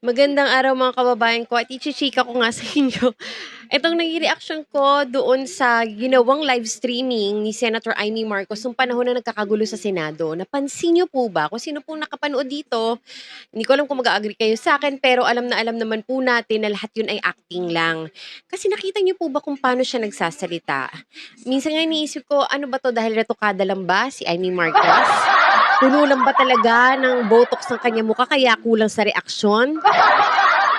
Magandang araw mga kababayan ko at ichi-chika ko nga sa inyo. Itong naging reaksyon ko doon sa ginawang live streaming ni Senator Amy Marcos nung panahon na nagkakagulo sa Senado. Napansin niyo po ba kung sino pong nakapanood dito? Hindi ko alam kung mag-a-agree kayo sa akin pero alam na alam naman po natin na lahat yun ay acting lang. Kasi nakita niyo po ba kung paano siya nagsasalita? Minsan nga iniisip ko, ano ba to dahil retokada lang ba si Amy Marcos? Puno lang ba talaga ng botox ng kanya mukha kaya kulang sa reaksyon?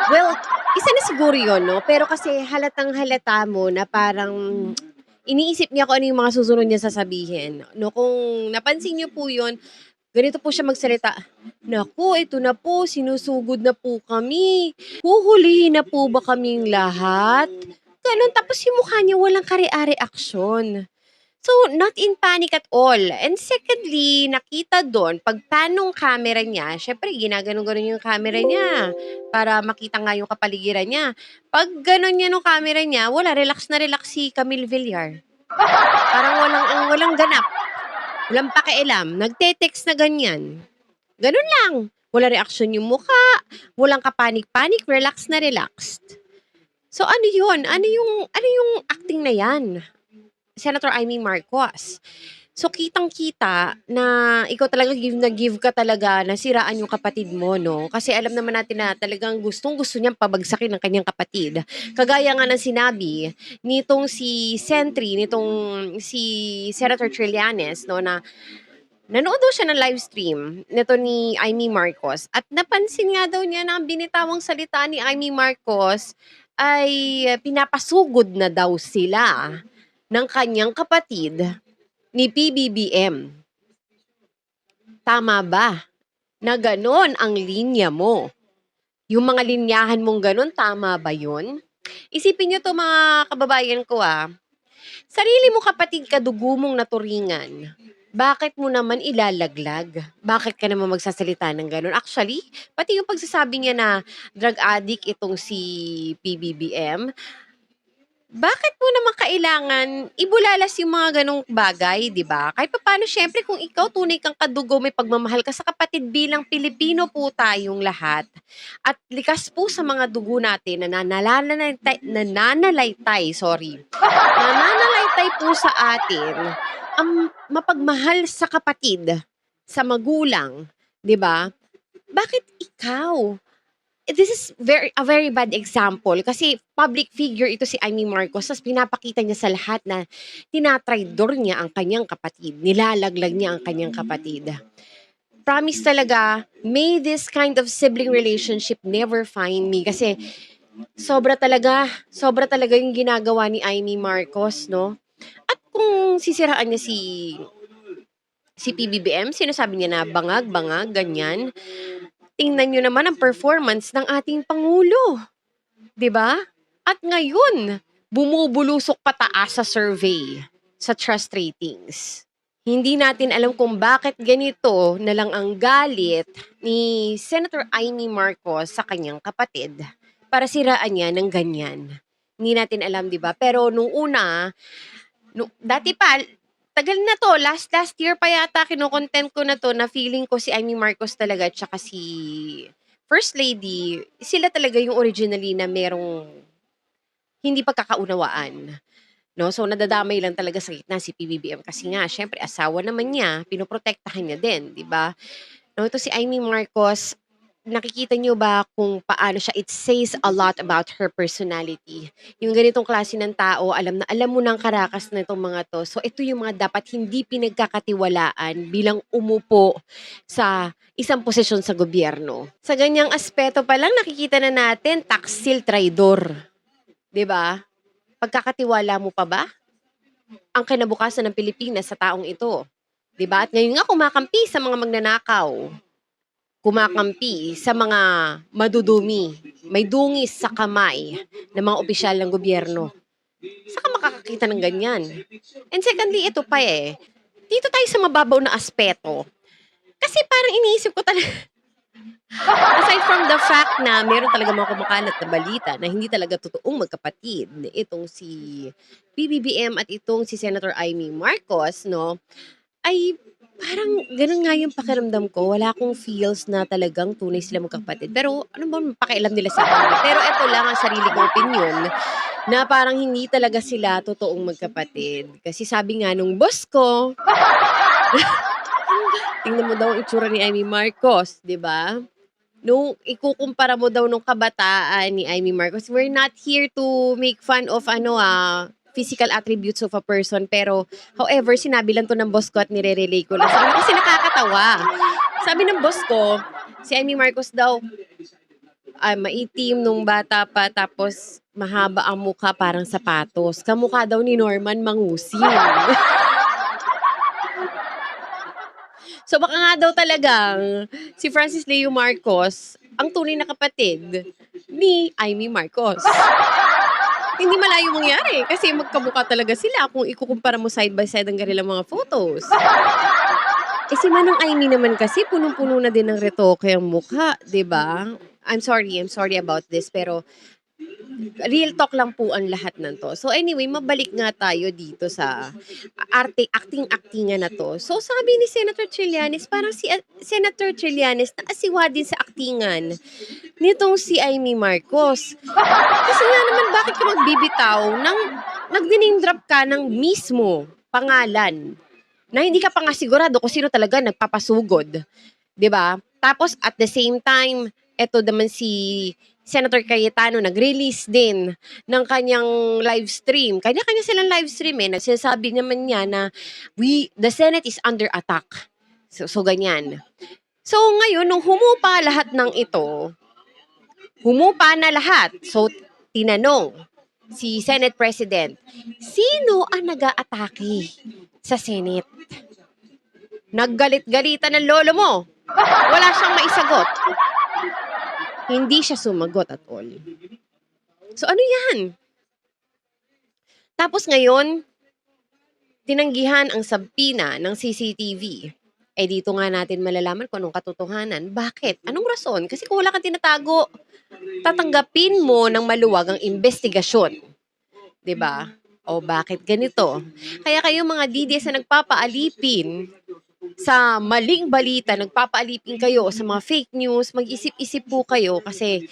Well, isa na siguro yun, no? Pero kasi halatang-halata mo na parang iniisip niya kung ano yung mga susunod niya sasabihin. No, kung napansin niyo po yun, ganito po siya magsalita. Naku, ito na po, sinusugod na po kami. Huhulihin na po ba kaming lahat? Ganon, tapos yung mukha niya walang kare-reaksyon. So, not in panic at all. And secondly, nakita do'n 'pag pan nung camera niya, siyempre ginaganon-ganon yung camera niya para makita nga yung kapaligiran niya. 'Pag gano'n niya nung camera niya, wala, relax na relax si Camille Villar. Parang walang ganap, walang pakialam, nagte-text na ganyan. Gano'n lang. Walang reaksyon yung mukha, walang kapanik-panik, relax na relaxed. So ano yun? Ano yung acting na yan? Senator Amy Marcos. So kitang-kita na ikaw talaga give na give ka talaga na siraan yung kapatid mo 'no, kasi alam naman natin na talagang gustong-gusto niyang pabagsakin ang kanyang kapatid. Kagaya nga ng sinabi nitong si Sentry, nitong si Senator Trillanes 'no, na nanood daw siya ng live stream nito ni Amy Marcos at napansin nga daw niya na ang binitawang salita ni Amy Marcos ay pinapasugod na daw sila ng kanyang kapatid ni PBBM. Tama ba na gano'n ang linya mo? Yung mga linyahan mong gano'n, tama ba yun? Isipin niyo 'to mga kababayan ko, sarili mo kapatid kadugo mong naturingan, bakit mo naman ilalaglag? Bakit ka naman magsasalita ng gano'n? Actually, pati yung pagsasabi niya na drug addict itong si PBBM, bakit mo naman kailangan ibulalas yung mga gano'ng bagay, 'di ba? Kahit papaano siyempre kung ikaw tunay kang kadugo, may pagmamahal ka sa kapatid bilang Pilipino po tayong lahat at likas po sa mga dugo natin na nananalaytay, sorry, nananalaytay po sa atin ang mapagmahal sa kapatid, sa magulang, 'di ba? Bakit ikaw? This is very bad example kasi public figure ito si Amy Marcos ta's pinapakita niya sa lahat na tinatraydor niya ang kanyang kapatid, nilalaglag niya ang kanyang kapatid. Promise talaga, may this kind of sibling relationship never find me kasi sobra talaga yung ginagawa ni Amy Marcos, 'no? At kung sisiraan niya si PBBM, sinasabi niya na bangag-bangag, ganyan. Tingnan niyo naman ang performance ng ating pangulo. 'Di ba? At ngayon, bumubulusok pataas sa survey, sa trust ratings. Hindi natin alam kung bakit ganito na lang ang galit ni Senator Amy Marcos sa kanyang kapatid para siraan niya ng ganyan. Hindi natin alam, 'di ba? Pero nung una, dati pa, tagal na 'to, last year pa yata kino-content ko na 'to na feeling ko si Amy Marcos talaga tsaka si First Lady, sila talaga yung originally na merong hindi pagkakaunawaan, 'no? So, nadadamay lang talaga sa gitna si PBBM kasi nga siyempre asawa naman niya, pinoprotektahan niya din, 'di ba? 'No, ito si Amy Marcos, nakikita niyo ba kung paano siya it says a lot about her personality. Yung ganitong klase ng tao, alam na alam mo ng karakas nitong mga 'to. So, ito yung mga dapat hindi pinagkakatiwalaan bilang umupo sa isang posisyon sa gobyerno. Sa ganyang aspeto pa lang nakikita na natin taksil traidor, 'di ba? Pagkakatiwala mo pa ba ang kinabukasan ng Pilipinas sa taong ito, 'di ba? At ngayon nga kumakampi sa mga magnanakaw, kumakampi sa mga madudumi, may dungis sa kamay ng mga opisyal ng gobyerno. Saan ka makakakita ng ganyan? And secondly, ito pa dito tayo sa mababaw na aspeto. Kasi parang iniisip ko talaga, aside from the fact na meron talaga mga kumakalat na balita na hindi talaga totoong magkapatid, itong si PBBM at itong si Senator Amy Marcos, no, ay Parang gano'n nga yung pakiramdam ko, wala akong feels na talagang tunay sila magkakapatid. Pero ano bang pakialam nila sa'kin, 'di ba? Pero eto lang ang sarili kong opinyon na parang hindi talaga sila totoong magkapatid. Kasi sabi nga nung boss ko, tingnan mo daw ang itsura ni Amy Marcos, 'di ba? Nung ikukumpara mo daw nung kabataan ni Amy Marcos, we're not here to make fun of physical attributes of a person. Pero, however, sinabi lang to ng boss ko at nire-relay ko lang sa kanya kasi nakakatawa. Sabi ng boss ko, si Amy Marcos daw, maitim nung bata pa, tapos mahaba ang mukha parang sapatos. Kamukha daw ni Norman Mangusin. So baka nga daw talagang si Francis Leo Marcos ang tunay na kapatid ni Amy Marcos. Hindi malayo mangyari kasi magkamukha talaga sila kung ikukumpara mo side by side ang kanilang mga photos. Eh si Manang Amy naman kasi punong-puno na din ng retoke ang mukha, 'di ba? I'm sorry about this pero real talk lang po ang lahat ng 'to. So anyway, mabalik nga tayo dito sa acting-actingan na 'to. So sabi ni Senator Trillanes parang si Senator Trillanes naasiwa din sa aktingan nitong si Amy Marcos. Kasi nga naman bakit ka magbibitaw ng nagni-name drop ka ng mismo pangalan na hindi ka pa nga sigurado kung sino talaga nagpapasugod, 'di ba? Tapos at the same time, eto naman si Senator Cayetano nag-release din ng kanyang live stream. Kanya-kanya silang live stream eh. Sinasabi naman niya na the Senate is under attack. So ganyan. So ngayon, nung humupa lahat ng ito, humupa na lahat. So tinanong si Senate President, sino ang nag-aatake sa Senate? Naggalit-galitan ng lolo mo. Wala siyang maisagot. Hindi siya sumagot at all. So ano yan? Tapos ngayon, tinanggihan ang sabpina ng CCTV. Eh dito nga natin malalaman kung anong katotohanan. Bakit? Anong rason? Kasi kung wala kang tinatago, tatanggapin mo ng maluwag ang investigasyon. 'Di ba? O bakit ganito? Kaya kayo mga DDS na nagpapaalipin sa maling balita, nagpapaalipin kayo sa mga fake news, mag-isip-isip po kayo kasi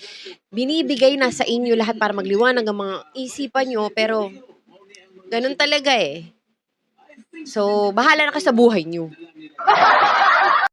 binibigay na sa inyo lahat para magliwanag ang mga isipan nyo, pero ganun talaga eh. So, bahala na kayo sa buhay nyo.